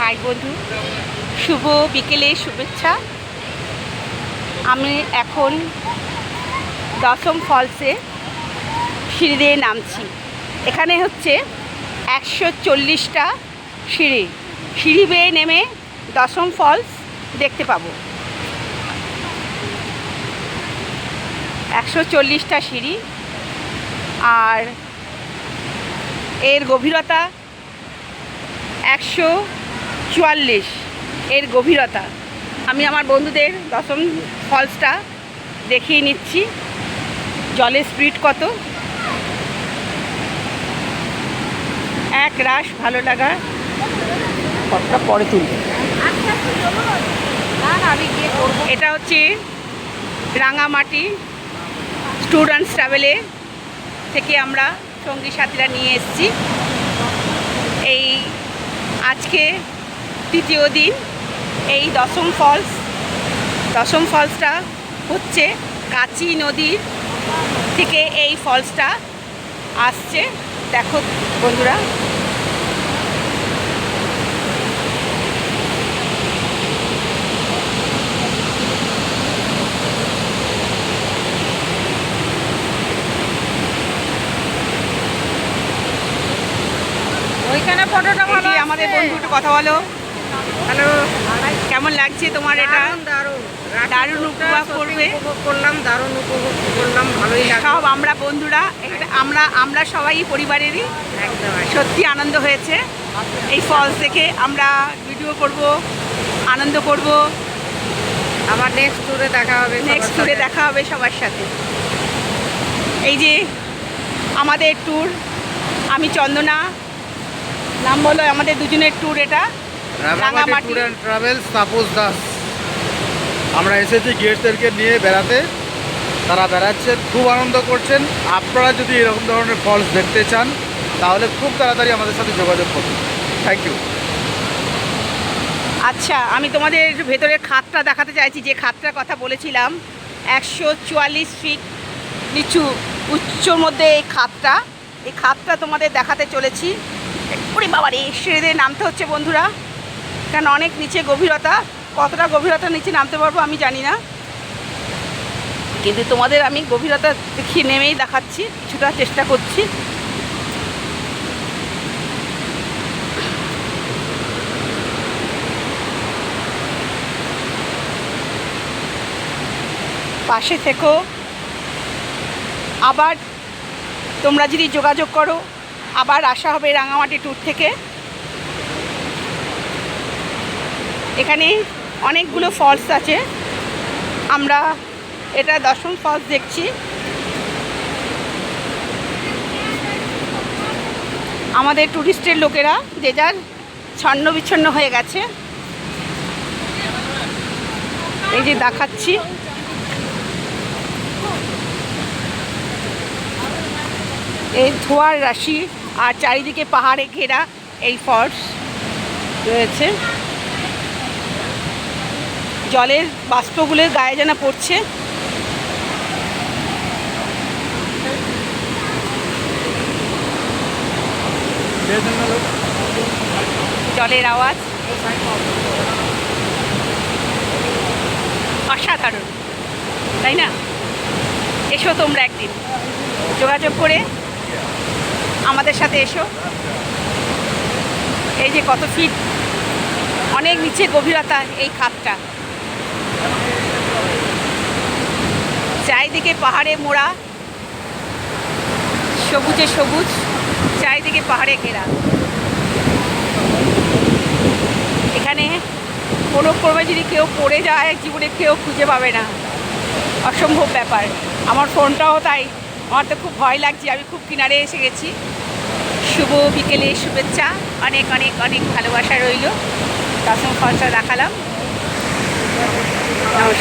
High বন্ধু, শুভ বিকেলের শুভেচ্ছা। আমি এখন দশম ফলসে সিঁড়ি দিয়ে নামছি। এখানে হচ্ছে 140টা সিঁড়ি। সিঁড়ি বেয়ে নেমে দশম ফলস দেখতে পাবো। 140টা সিঁড়ি, আর এর গভীরতা 144। এর গভীরতা আমি আমার বন্ধুদের দশম ফলসটা দেখিয়ে নিচ্ছি। জলের স্পিড কত, এক রাশ ভালো লাগা। কতটা পরে তুলবে, এটা হচ্ছে রাঙামাটি স্টুডেন্টস ট্রাভেলে থেকে আমরা সঙ্গী সাথীরা নিয়ে এসেছি। এই আজকে তৃতীয় দিন। এই দশম ফলসটা হচ্ছে কাচি নদীর থেকে এই ফলসটা আসছে। দেখো বন্ধুরা, ওইখানে ফটোটা ভালো আছে। আমাদের বন্ধু, একটু কথা বলো। হ্যালো, কেমন লাগছে তোমার? এটা দারুণ উপভোগ করবে। দারুণ উপভোগ করলাম, ভালোই লাগলো। সব আমরা বন্ধুরা, আমরা সবাই পরিবারেরই। একদম সত্যি আনন্দ হয়েছে। এই ফলস দেখে আমরা ভিডিও করব, আনন্দ করব। আবার নেক্সট ট্যুরে দেখা হবে সবার সাথে। এই যে আমাদের ট্যুর, আমি চন্দনা, নাম বলো আমাদের দুজনের ট্যুর। এটা Rangamati tour and travels, Tapas Das. আমরা এসেছি গেস্টদেরকে নিয়ে বেড়াতে, তারা বেড়াচ্ছেন, খুব আনন্দ করছেন। আপনারা যদি এরকম ধরনের ফলস দেখতে চান তাহলে খুব তাড়াতাড়ি আমাদের সাথে যোগাযোগ করুন। Thank you. আচ্ছা, আমি তোমাদের ভেতরের খাতটা দেখাতে চাইছি, যে খাতটার কথা বলেছিলাম। 144 ফিট নিচু উচ্চর মধ্যে এই খাতটা তোমাদের দেখাতে চলেছি। ওরে বাবা রে, সিঁড়িতে নামতে হচ্ছে বন্ধুরা, কারণ অনেক নিচে গভীরতা। কতটা গভীরতা নিচে নামতে পারবো আমি জানি না, কিন্তু তোমাদের আমি গভীরতা দেখিয়ে নেমেই দেখাচ্ছি, কিছুটা চেষ্টা করছি। পাশে থেকো। আবার তোমরা যদি যোগাযোগ করো, আবার আসা হবে রাঙামাটি ট্যুর থেকে। এখানে অনেকগুলো ফলস আছে। আমরা এটা দশম ফলস দেখছি। আমাদের ট্যুরিস্টের লোকেরা যে যার ছন্ন বিচ্ছন্ন হয়ে গেছে। এই যে দেখাচ্ছি, এই ধোঁয়ার রাশি আর চারিদিকে পাহাড়ে ঘেরা এই ফলস রয়েছে। জলের বাষ্পগুলোর গায়ে যেন পড়ছে। জলের আওয়াজ অসাধারণ, তাই না? এসো তোমরা একদিন, যোগাযোগ করে আমাদের সাথে এসো। এই যে কত ফিট, অনেক নিচে গভীরতা এই খাতটা। চারিদিকে পাহাড়ে মোড়া, সবুজে সবুজ, চারিদিকে পাহাড়ে ঘেরা। এখানে কোনো ক্রমে যদি কেউ পড়ে যায়, জীবনে কেউ খুঁজে পাবে না, অসম্ভব ব্যাপার। আমার ফোনটাও তাই, আমার তো খুব ভয় লাগছে। আমি খুব কিনারে এসে গেছি। শুভ বিকেলের শুভেচ্ছা, অনেক অনেক অনেক ভালোবাসা রইল। দশম ফলসটা দেখালাম। নমস্কার।